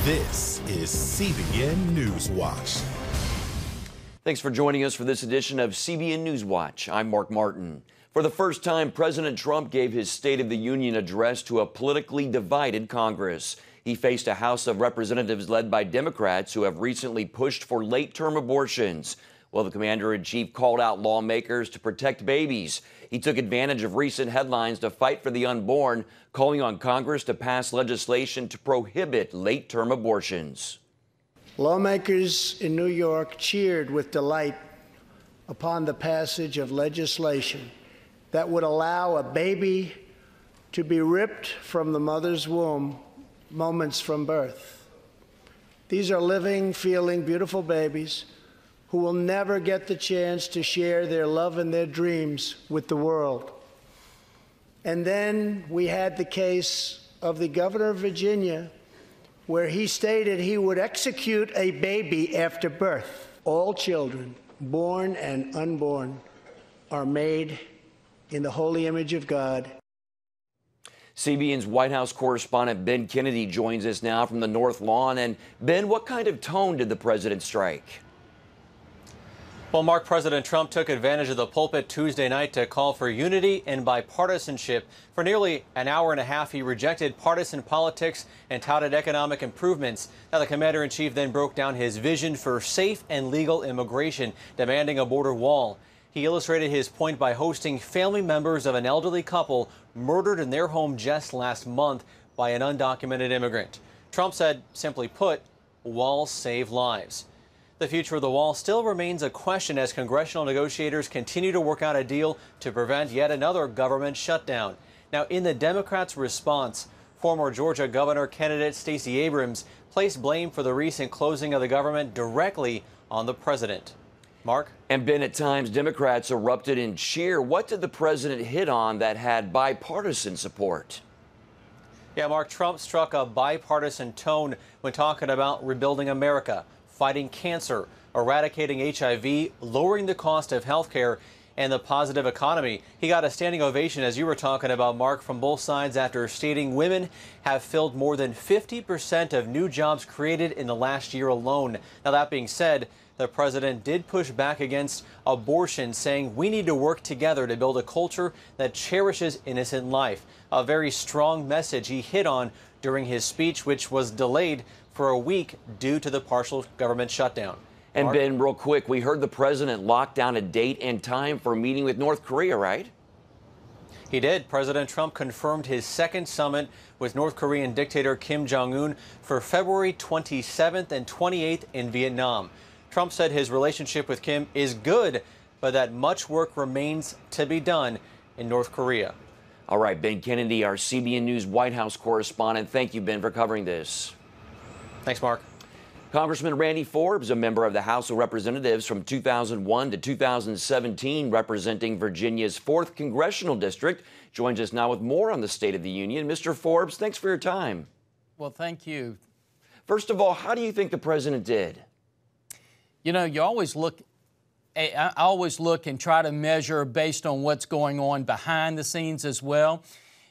This is CBN NewsWatch. Thanks for joining us for this edition of CBN NewsWatch. I'm Mark Martin. For the first time, President Trump gave his State of the Union address to a politically divided Congress. He faced a House of Representatives led by Democrats who have recently pushed for late-term abortions. Well, the commander-in-chief called out lawmakers to protect babies. He took advantage of recent headlines to fight for the unborn, calling on Congress to pass legislation to prohibit late-term abortions. Lawmakers in New York cheered with delight upon the passage of legislation that would allow a baby to be ripped from the mother's womb moments from birth. These are living, feeling, beautiful babies who will never get the chance to share their love and their dreams with the world. And then we had the case of the governor of Virginia, where he stated he would execute a baby after birth. All children, born and unborn, are made in the holy image of God. CBN's White House correspondent Ben Kennedy joins us now from the North Lawn. And Ben, what kind of tone did the president strike? Well, Mark, President Trump took advantage of the pulpit Tuesday night to call for unity and bipartisanship. For nearly an hour and a half, he rejected partisan politics and touted economic improvements. Now, the commander-in-chief then broke down his vision for safe and legal immigration, demanding a border wall. He illustrated his point by hosting family members of an elderly couple murdered in their home just last month by an undocumented immigrant. Trump said, simply put, walls save lives. The future of the wall still remains a question as congressional negotiators continue to work out a deal to prevent yet another government shutdown. Now, in the Democrats' response, former Georgia governor candidate Stacey Abrams placed blame for the recent closing of the government directly on the president. Mark? And Ben, at times, Democrats erupted in cheer. What did the president hit on that had bipartisan support? Yeah, Mark, Trump struck a bipartisan tone when talking about rebuilding America, fighting cancer, eradicating HIV, lowering the cost of health care, and the positive economy. He got a standing ovation, as you were talking about, Mark, from both sides after stating women have filled more than 50% of new jobs created in the last year alone. Now, that being said, the president did push back against abortion, saying we need to work together to build a culture that cherishes innocent life. A very strong message he hit on during his speech, which was delayed for a week due to the partial government shutdown. And Mark? Ben, real quick, we heard the president lock down a date and time for a meeting with North Korea, right? He did. President Trump confirmed his second summit with North Korean dictator Kim Jong-un for February 27th and 28th in Vietnam. Trump said his relationship with Kim is good, but that much work remains to be done in North Korea. All right, Ben Kennedy, our CBN News White House correspondent. Thank you, Ben, for covering this. Thanks, Mark. Congressman Randy Forbes, a member of the House of Representatives from 2001 to 2017, representing Virginia's 4th Congressional District, joins us now with more on the State of the Union. Mr. Forbes, thanks for your time. Well, thank you. First of all, how do you think the president did? You know, I always look and try to measure based on what's going on behind the scenes as well.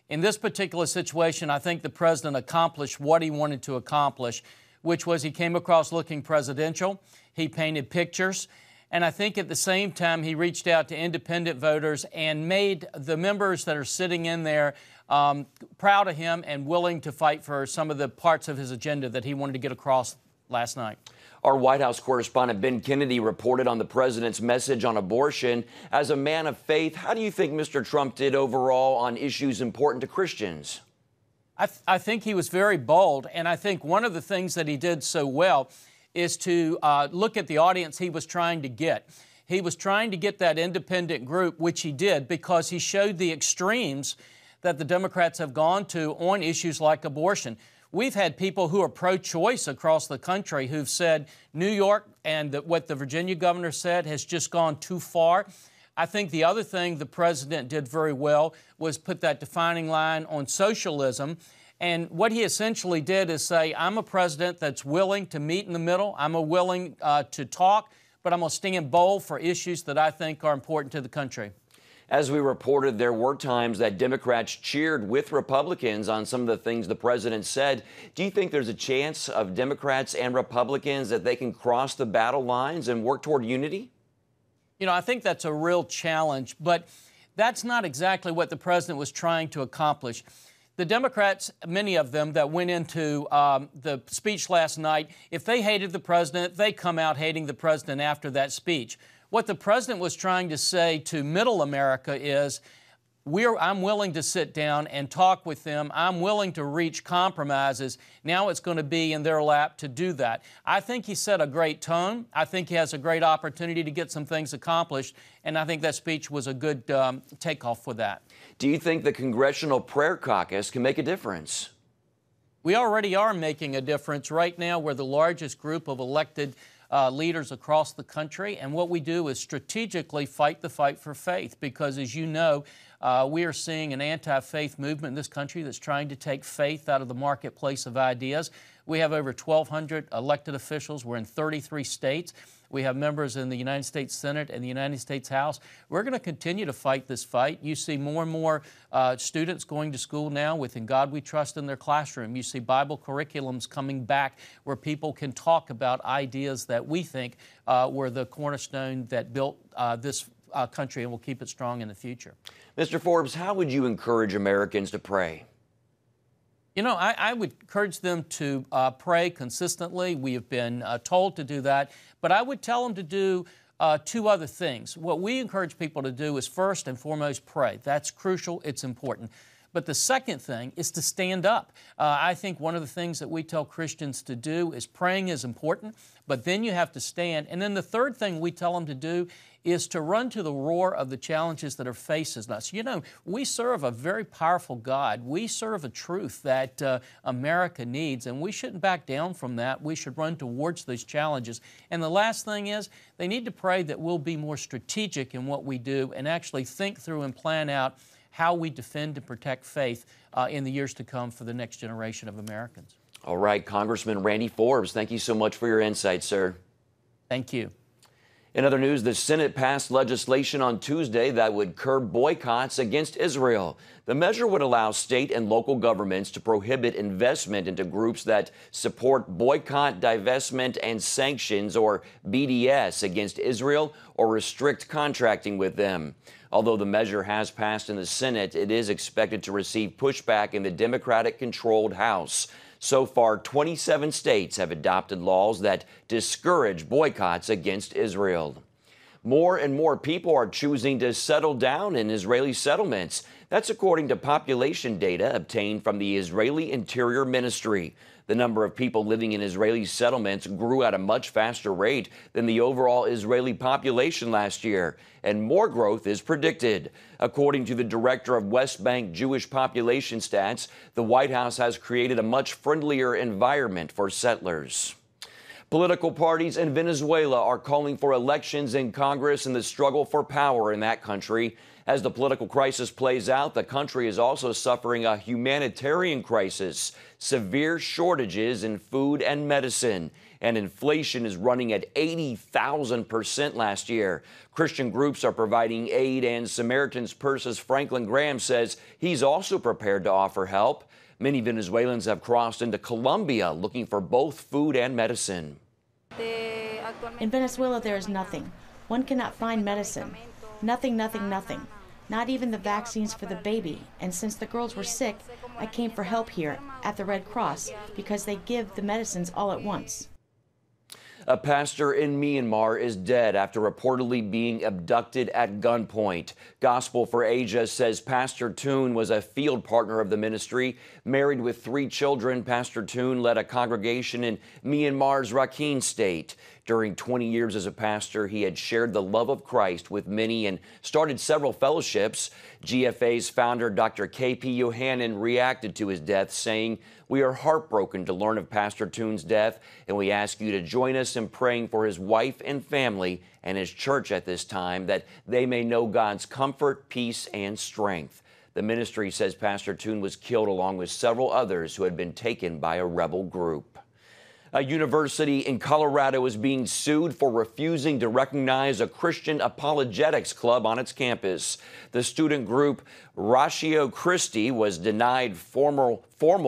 In this particular situation, I think the president accomplished what he wanted to accomplish, which was he came across looking presidential. He painted pictures. And I think at the same time, he reached out to independent voters and made the members that are sitting in there proud of him and willing to fight for some of the parts of his agenda that he wanted to get across last night. Our White House correspondent Ben Kennedy reported on the president's message on abortion. As a man of faith, how do you think Mr. Trump did overall on issues important to Christians? I think he was very bold, and I think one of the things that he did so well is to look at the audience he was trying to get. He was trying to get that independent group, which he did, because he showed the extremes that the Democrats have gone to on issues like abortion. We've had people who are pro-choice across the country who've said New York and what the Virginia governor said has just gone too far. I think the other thing the president did very well was put that defining line on socialism. And what he essentially did is say, I'm a president that's willing to meet in the middle. I'm willing to talk, but I'm going to stand bold for issues that I think are important to the country. As we reported, there were times that Democrats cheered with Republicans on some of the things the president said. Do you think there's a chance of Democrats and Republicans that they can cross the battle lines and work toward unity? You know, I think that's a real challenge, but that's not exactly what the president was trying to accomplish. The Democrats, many of them that went into the speech last night, if they hated the president, they come out hating the president after that speech. What the president was trying to say to middle America is, I'm willing to sit down and talk with them. I'm willing to reach compromises. Now it's going to be in their lap to do that. I think he set a great tone. I think he has a great opportunity to get some things accomplished, and I think that speech was a good takeoff for that. Do you think the Congressional Prayer Caucus can make a difference? We already are making a difference. Right now, we're the largest group of elected leaders across the country, and what we do is strategically fight the fight for faith, because as you know, we are seeing an anti-faith movement in this country that's trying to take faith out of the marketplace of ideas. We have over 1,200 elected officials. We're in 33 states. We have members in the United States Senate and the United States House. We're going to continue to fight this fight. You see more and more students going to school now with "In God We Trust" in their classroom. You see Bible curriculums coming back where people can talk about ideas that we think were the cornerstone that built this country and will keep it strong in the future. Mr. Forbes, how would you encourage Americans to pray? You know, I would encourage them to pray consistently. We have been told to do that, but I would tell them to do two other things. What we encourage people to do is first and foremost pray. That's crucial. It's important. But the second thing is to stand up. I think one of the things that we tell Christians to do is praying is important, but then you have to stand. And then the third thing we tell them to do is to run to the roar of the challenges that are facing us. You know, we serve a very powerful God. We serve a truth that America needs, and we shouldn't back down from that. We should run towards those challenges. And the last thing is they need to pray that we'll be more strategic in what we do and actually think through and plan out how we defend and protect faith in the years to come for the next generation of Americans. All right, Congressman Randy Forbes, thank you so much for your insight, sir. Thank you. In other news, the Senate passed legislation on Tuesday that would curb boycotts against Israel. The measure would allow state and local governments to prohibit investment into groups that support boycott, divestment, and sanctions, or BDS, against Israel or restrict contracting with them. Although the measure has passed in the Senate, it is expected to receive pushback in the Democratic-controlled House. So far, 27 states have adopted laws that discourage boycotts against Israel. More and more people are choosing to settle down in Israeli settlements. That's according to population data obtained from the Israeli Interior Ministry. The number of people living in Israeli settlements grew at a much faster rate than the overall Israeli population last year, and more growth is predicted. According to the director of West Bank Jewish Population Stats, the White House has created a much friendlier environment for settlers. Political parties in Venezuela are calling for elections in Congress in the struggle for power in that country. As the political crisis plays out, the country is also suffering a humanitarian crisis, severe shortages in food and medicine, and inflation is running at 80,000% last year. Christian groups are providing aid, and Samaritan's Purse's Franklin Graham says he's also prepared to offer help. Many Venezuelans have crossed into Colombia looking for both food and medicine. In Venezuela, there is nothing. One cannot find medicine. Nothing, nothing, nothing. Not even the vaccines for the baby. And since the girls were sick, I came for help here at the Red Cross because they give the medicines all at once. A pastor in Myanmar is dead after reportedly being abducted at gunpoint. Gospel for Asia says Pastor Toon was a field partner of the ministry. Married with 3 children, Pastor Toon led a congregation in Myanmar's Rakhine state. During 20 years as a pastor, he had shared the love of Christ with many and started several fellowships. GFA's founder, Dr. K.P. Yohanan, reacted to his death, saying, "We are heartbroken to learn of Pastor Toon's death, and we ask you to join us in praying for his wife and family and his church at this time, that they may know God's comfort, peace, and strength." The ministry says Pastor Toon was killed along with several others who had been taken by a rebel group. A university in Colorado is being sued for refusing to recognize a Christian apologetics club on its campus. The student group Ratio Christi was denied formal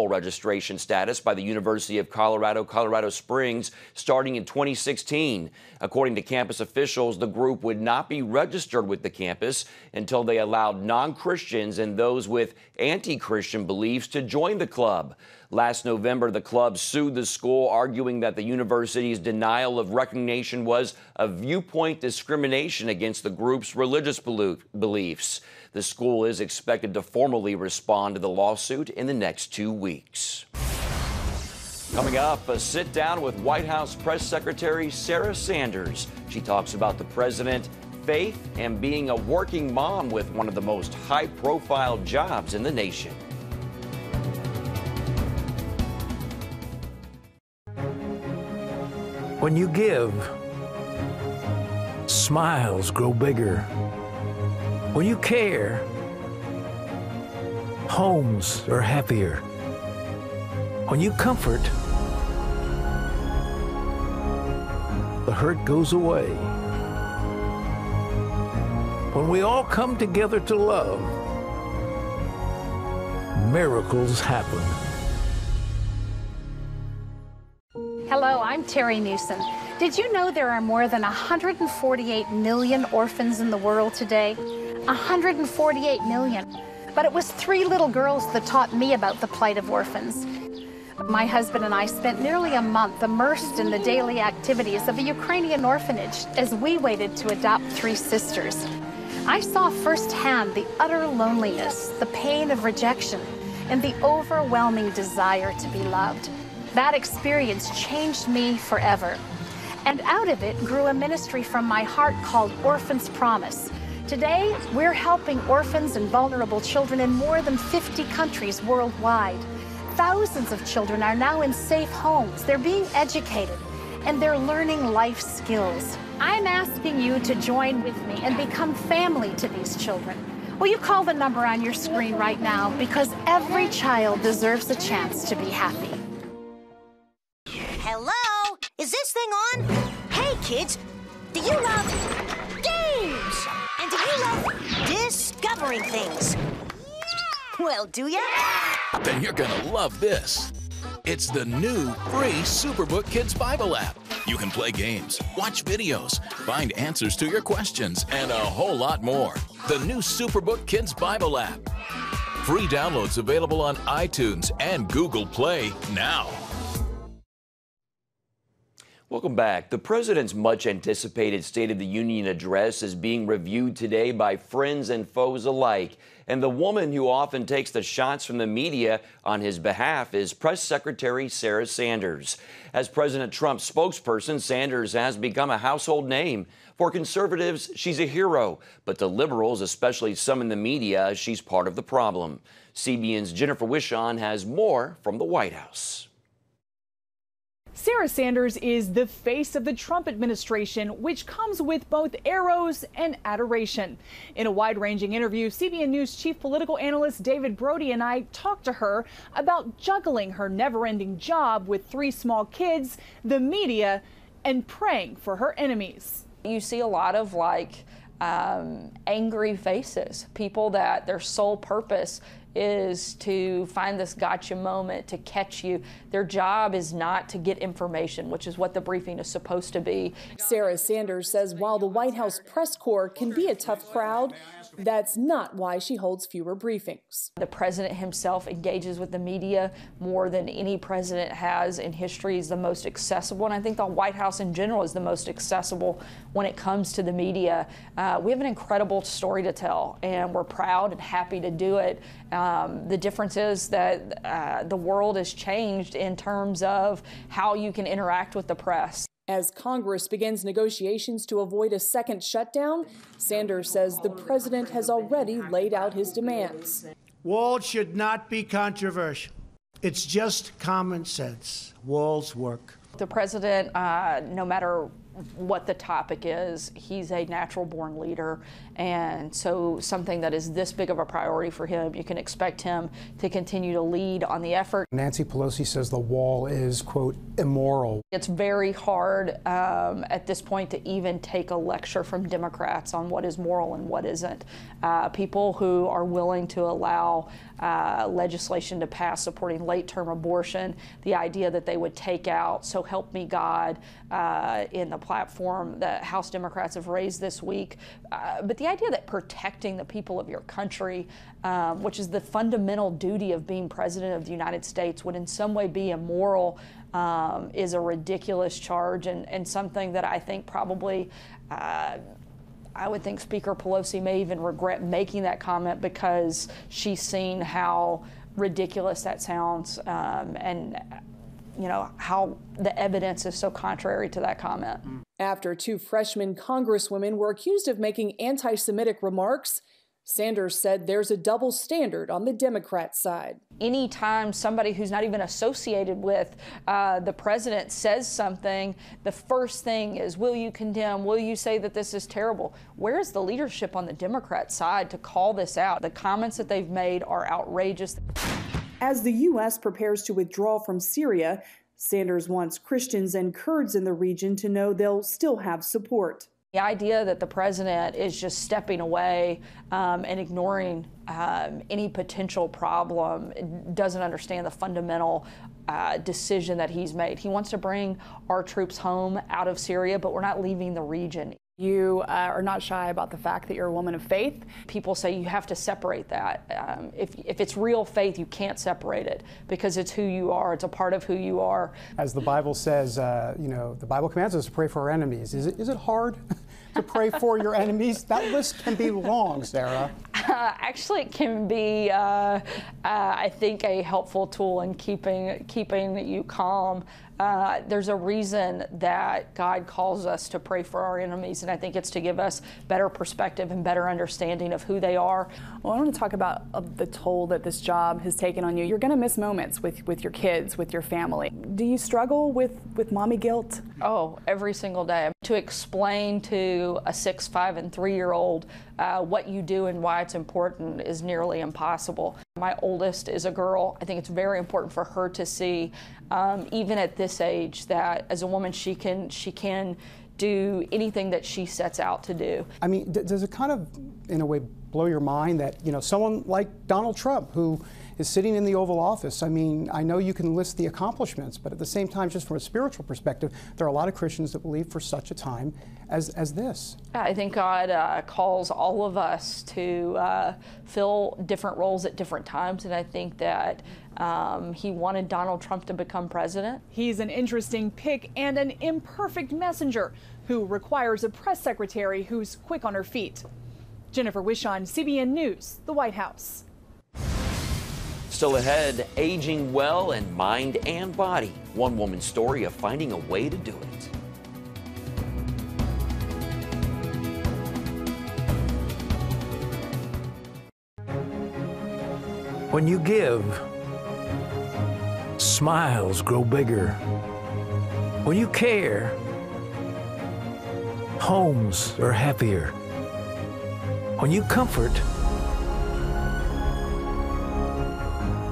registration status by the University of Colorado Springs starting in 2016. According to campus officials, the group would not be registered with the campus until they allowed non-Christians and those with anti-Christian beliefs to join the club. Last November, the club sued the school, arguing that the university's denial of recognition was a viewpoint discrimination against the group's religious beliefs. The school is expected to formally respond to the lawsuit in the next 2 weeks. Coming up, a sit-down with White House Press Secretary Sarah Sanders. She talks about the president, faith, and being a working mom with one of the most high-profile jobs in the nation. When you give, smiles grow bigger. When you care, homes are happier. When you comfort, the hurt goes away. When we all come together to love, miracles happen. Hello, I'm Terry Newsom. Did you know there are more than 148 million orphans in the world today? 148 million. But it was 3 little girls that taught me about the plight of orphans. My husband and I spent nearly a month immersed in the daily activities of a Ukrainian orphanage as we waited to adopt 3 sisters. I saw firsthand the utter loneliness, the pain of rejection, and the overwhelming desire to be loved. That experience changed me forever. And out of it grew a ministry from my heart called Orphan's Promise. Today, we're helping orphans and vulnerable children in more than 50 countries worldwide. Thousands of children are now in safe homes. They're being educated, and they're learning life skills. I'm asking you to join with me and become family to these children. Will you call the number on your screen right now? Because every child deserves a chance to be happy. Hello? Is this thing on? Hey, kids, do you love games? And do you love discovering things? Well, do ya? Then you're gonna love this. It's the new free Superbook Kids Bible app. You can play games, watch videos, find answers to your questions, and a whole lot more. The new Superbook Kids Bible app. Free downloads available on iTunes and Google Play now. Welcome back. The president's much-anticipated State of the Union address is being reviewed today by friends and foes alike. And the woman who often takes the shots from the media on his behalf is Press Secretary Sarah Sanders. As President Trump's spokesperson, Sanders has become a household name. For conservatives, she's a hero. But to liberals, especially some in the media, she's part of the problem. CBN's Jennifer Wishon has more from the White House. Sarah Sanders is the face of the Trump administration, which comes with both arrows and adoration. In a wide-ranging interview, CBN News chief political analyst David Brody and I talked to her about juggling her never-ending job with 3 small kids, the media, and praying for her enemies. You see a lot of angry faces, people that their sole purpose is to find this gotcha moment, to catch you. Their job is not to get information, which is what the briefing is supposed to be. Sarah Sanders says while the White House press corps can be a tough crowd, that's not why she holds fewer briefings. The president himself engages with the media more than any president has in history. He's the most accessible, and I think the White House in general is the most accessible when it comes to the media. We have an incredible story to tell, and we're proud and happy to do it. The difference is that the world has changed in terms of how you can interact with the press. As Congress begins negotiations to avoid a second shutdown, Sanders says the president has already laid out his demands. Walls should not be controversial. It's just common sense. Walls work. The president, no matter what the topic is. He's a natural-born leader, and so something that is this big of a priority for him, you can expect him to continue to lead on the effort. Nancy Pelosi says the wall is, quote, immoral. It's very hard at this point to even take a lecture from Democrats on what is moral and what isn't. People who are willing to allow legislation to pass supporting late-term abortion, the idea that they would take out "So Help Me God" in the platform that House Democrats have raised this week, but the idea that protecting the people of your country, which is the fundamental duty of being president of the United States, would in some way be immoral is a ridiculous charge, and something that I think probably I would think Speaker Pelosi may even regret making that comment, because she's seen how ridiculous that sounds, and you know, how the evidence is so contrary to that comment. After 2 freshman congresswomen were accused of making anti-Semitic remarks, Sanders said there's a double standard on the Democrat side. Anytime somebody who's not even associated with the president says something, the first thing is, will you condemn? Will you say that this is terrible? Where's the leadership on the Democrat side to call this out? The comments that they've made are outrageous. As the U.S. prepares to withdraw from Syria, Sanders wants Christians and Kurds in the region to know they'll still have support. The idea that the president is just stepping away and ignoring any potential problem doesn't understand the fundamental decision that he's made. He wants to bring our troops home out of Syria, but we're not leaving the region. You are not shy about the fact that you're a woman of faith. People say you have to separate that. If it's real faith, you can't separate it, because it's who you are. It's a part of who you are. As the Bible says, you know, the Bible commands us to pray for our enemies. Is it hard to pray for your enemies? That list can be long, Sarah. Actually, it can be, I think, a helpful tool in keeping you calm. There's a reason that God calls us to pray for our enemies, and I think it's to give us better perspective and better understanding of who they are. Well, I want to talk about the toll that this job has taken on you. You're going to miss moments with your kids, with your family. Do you struggle with mommy guilt? Oh, every single day. To explain to a 6, 5, and 3-year-old what you do and why it's important is nearly impossible. My oldest is a girl. I think it's very important for her to see, even at this age, that as a woman she can do anything that she sets out to do. I mean, does it kind of, in a way, blow your mind that, you know, someone like Donald Trump, who is sitting in the Oval Office, I mean, I know you can list the accomplishments, but at the same time, just from a spiritual perspective, there are a lot of Christians that believe for such a time as this. I think God calls all of us to fill different roles at different times, and I think that he wanted Donald Trump to become president. He's an interesting pick and an imperfect messenger who requires a press secretary who's quick on her feet. Jennifer Wishon, CBN News, the White House. Still ahead, aging well in mind and body. One woman's story of finding a way to do it. When you give, smiles grow bigger. When you care, homes are happier. When you comfort,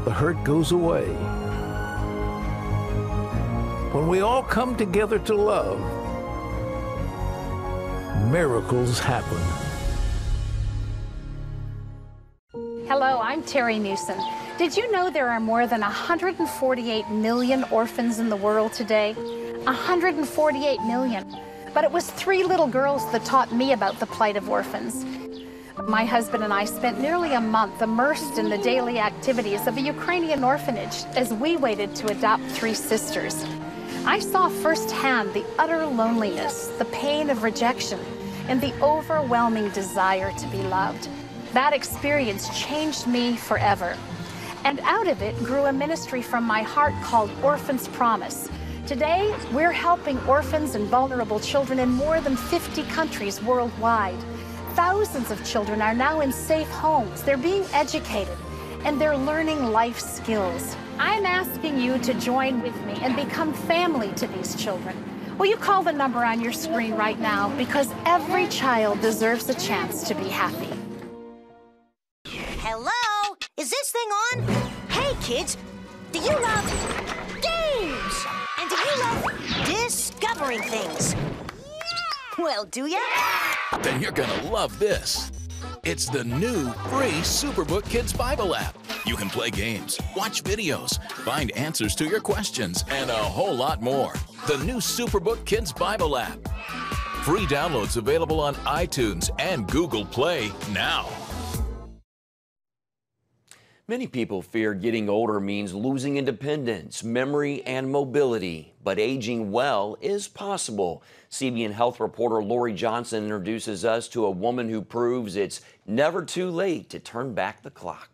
the hurt goes away. When we all come together to love, miracles happen. Hello, I'm Terry Newsom. Did you know there are more than 148 million orphans in the world today? 148 million. But it was 3 little girls that taught me about the plight of orphans. My husband and I spent nearly a month immersed in the daily activities of a Ukrainian orphanage as we waited to adopt 3 sisters. I saw firsthand the utter loneliness, the pain of rejection, and the overwhelming desire to be loved. That experience changed me forever. And out of it grew a ministry from my heart called Orphan's Promise. Today, we're helping orphans and vulnerable children in more than 50 countries worldwide. Thousands of children are now in safe homes. They're being educated, and they're learning life skills. I'm asking you to join with me and become family to these children. Will you call the number on your screen right now? Because every child deserves a chance to be happy. Hello? Is this thing on? Hey, kids, do you love games? And do you love discovering things? Well, do ya? Then you're gonna love this. It's the new free Superbook Kids Bible app. You can play games, watch videos, find answers to your questions, and a whole lot more. The new Superbook Kids Bible app. Free downloads available on iTunes and Google Play now. Many people fear getting older means losing independence, memory, and mobility. But aging well is possible. CBN Health reporter Lori Johnson introduces us to a woman who proves it's never too late to turn back the clock.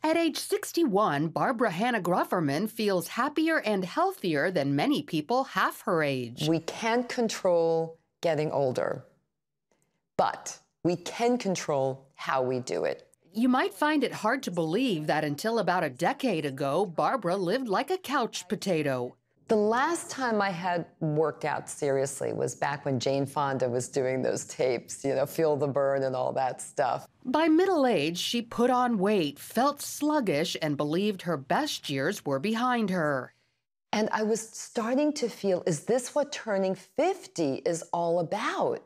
At age 61, Barbara Hannah Grufferman feels happier and healthier than many people half her age. We can't control getting older, but we can control how we do it. You might find it hard to believe that until about a decade ago, Barbara lived like a couch potato. The last time I had worked out seriously was back when Jane Fonda was doing those tapes, you know, Feel the Burn and all that stuff. By middle age, she put on weight, felt sluggish, and believed her best years were behind her. And I was starting to feel, is this what turning 50 is all about?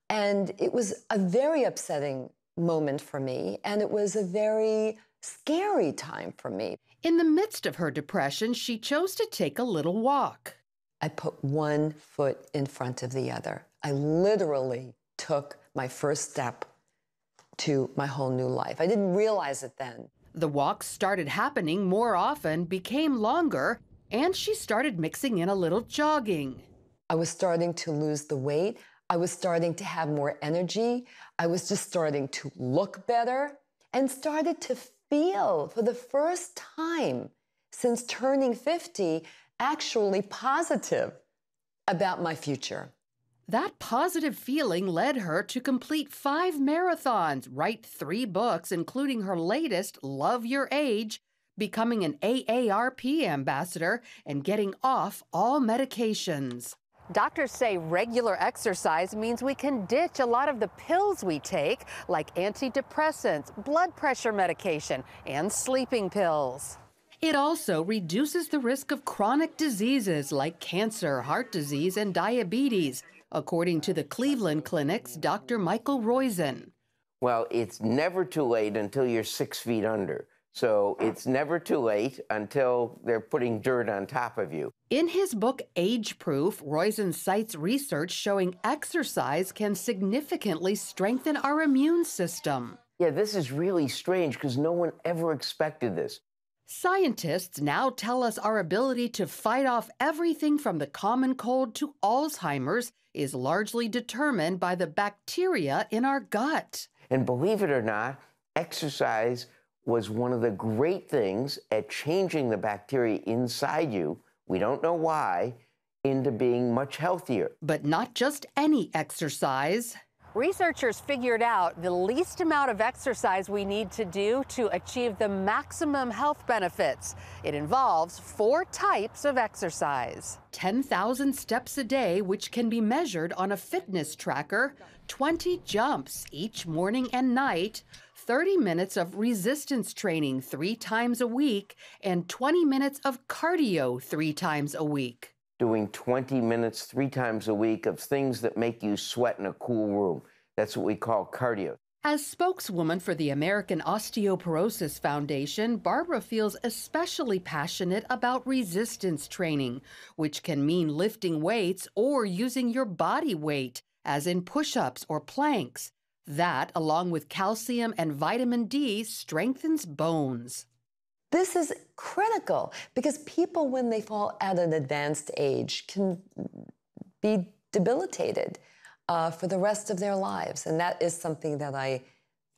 And it was a very upsetting moment for me, and it was a very scary time for me. In the midst of her depression, she chose to take a little walk. I put one foot in front of the other. I literally took my first step to my whole new life. I didn't realize it then. The walks started happening more often, became longer, and she started mixing in a little jogging. I was starting to lose the weight. I was starting to have more energy. I was just starting to look better and started to feel, for the first time since turning 50, actually positive about my future. That positive feeling led her to complete 5 marathons, write 3 books, including her latest, Love Your Age, becoming an AARP ambassador, and getting off all medications. Doctors say regular exercise means we can ditch a lot of the pills we take, like antidepressants, blood pressure medication, and sleeping pills. It also reduces the risk of chronic diseases like cancer, heart disease, and diabetes, according to the Cleveland Clinic's Dr. Michael Roizen. Well, it's never too late until you're 6 feet under. So it's never too late until they're putting dirt on top of you. In his book, Age Proof, Roizen cites research showing exercise can significantly strengthen our immune system. Yeah, this is really strange because no one ever expected this. Scientists now tell us our ability to fight off everything from the common cold to Alzheimer's is largely determined by the bacteria in our gut. And believe it or not, exercise was one of the great things at changing the bacteria inside you, we don't know why, into being much healthier. But not just any exercise. Researchers figured out the least amount of exercise we need to do to achieve the maximum health benefits. It involves 4 types of exercise. 10,000 steps a day, which can be measured on a fitness tracker, 20 jumps each morning and night, 30 minutes of resistance training 3 times a week, and 20 minutes of cardio 3 times a week. Doing 20 minutes 3 times a week of things that make you sweat in a cool room. That's what we call cardio. As spokeswoman for the American Osteoporosis Foundation, Barbara feels especially passionate about resistance training, which can mean lifting weights or using your body weight, as in push-ups or planks. That, along with calcium and vitamin D, strengthens bones. This is critical because people, when they fall at an advanced age, can be debilitated for the rest of their lives. And that is something that I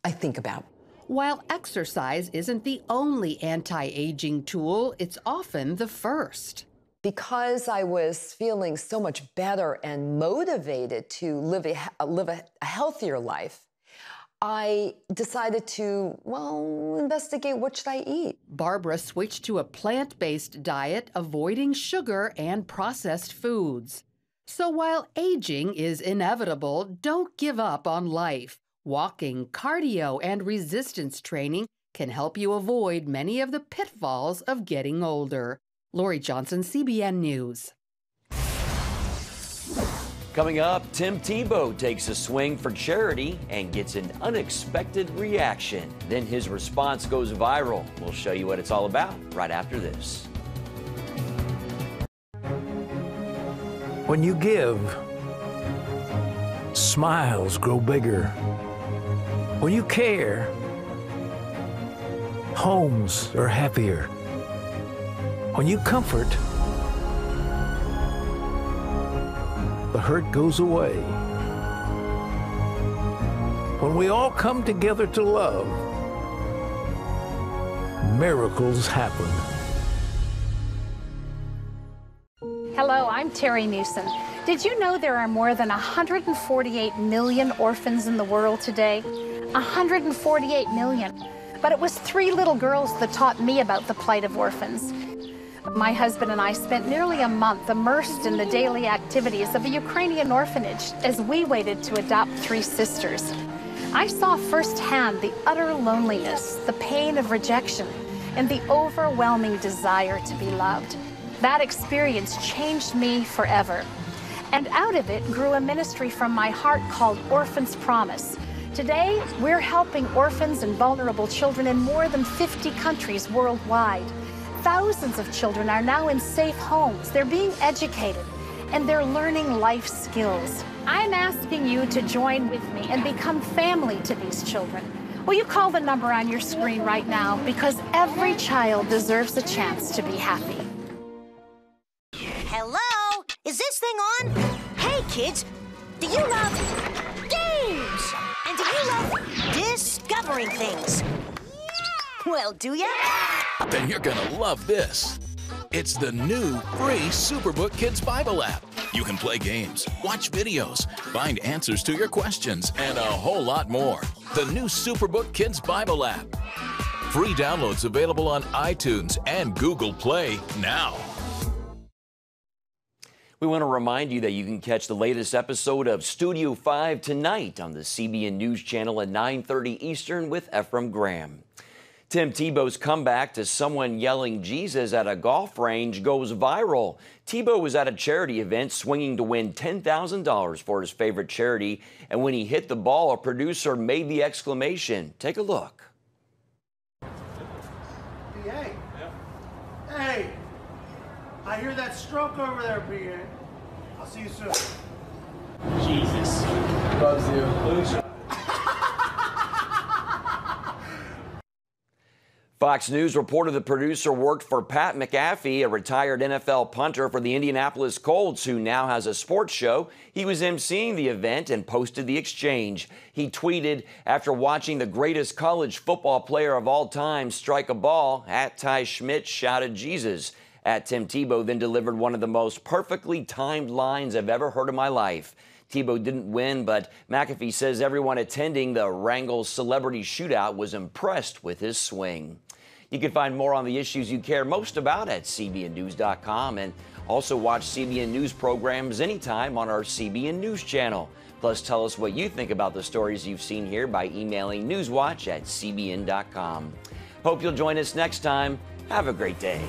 think about. While exercise isn't the only anti-aging tool, it's often the first. Because I was feeling so much better and motivated to live a healthier life, I decided to, well, investigate what should I eat. Barbara switched to a plant-based diet, avoiding sugar and processed foods. So while aging is inevitable, don't give up on life. Walking, cardio, and resistance training can help you avoid many of the pitfalls of getting older. Lori Johnson, CBN News. Coming up, Tim Tebow takes a swing for charity and gets an unexpected reaction. Then his response goes viral. We'll show you what it's all about right after this. When you give, smiles grow bigger. When you care, homes are happier. When you comfort, the hurt goes away. When we all come together to love, miracles happen. Hello, I'm Terry Newsom. Did you know there are more than 148 million orphans in the world today? 148 million. But it was 3 little girls that taught me about the plight of orphans. My husband and I spent nearly a month immersed in the daily activities of a Ukrainian orphanage as we waited to adopt 3 sisters. I saw firsthand the utter loneliness, the pain of rejection, and the overwhelming desire to be loved. That experience changed me forever. And out of it grew a ministry from my heart called Orphan's Promise. Today, we're helping orphans and vulnerable children in more than 50 countries worldwide. Thousands of children are now in safe homes. They're being educated, and they're learning life skills. I'm asking you to join with me and become family to these children. Will you call the number on your screen right now? Because every child deserves a chance to be happy. Hello? Is this thing on? Hey, kids, do you love games? And do you love discovering things? Well, do ya? Then you're gonna love this. It's the new free Superbook Kids Bible app. You can play games, watch videos, find answers to your questions, and a whole lot more. The new Superbook Kids Bible app. Free downloads available on iTunes and Google Play now. We want to remind you that you can catch the latest episode of Studio 5 tonight on the CBN News Channel at 9:30 Eastern with Ephraim Graham. Tim Tebow's comeback to someone yelling Jesus at a golf range goes viral. Tebow was at a charity event swinging to win $10,000 for his favorite charity, and when he hit the ball, a producer made the exclamation. Take a look. Hey. Hey. I hear that stroke over there, BA. I'll see you soon. Jesus. Loves you. Fox News reported the producer worked for Pat McAfee, a retired NFL punter for the Indianapolis Colts, who now has a sports show. He was emceeing the event and posted the exchange. He tweeted, after watching the greatest college football player of all time strike a ball, @Ty Schmidt shouted Jesus. @Tim Tebow then delivered one of the most perfectly timed lines I've ever heard in my life. Tebow didn't win, but McAfee says everyone attending the Wrangle Celebrity Shootout was impressed with his swing. You can find more on the issues you care most about at cbnnews.com, and also watch CBN News programs anytime on our CBN News channel. Plus, tell us what you think about the stories you've seen here by emailing newswatch@cbn.com. Hope you'll join us next time. Have a great day.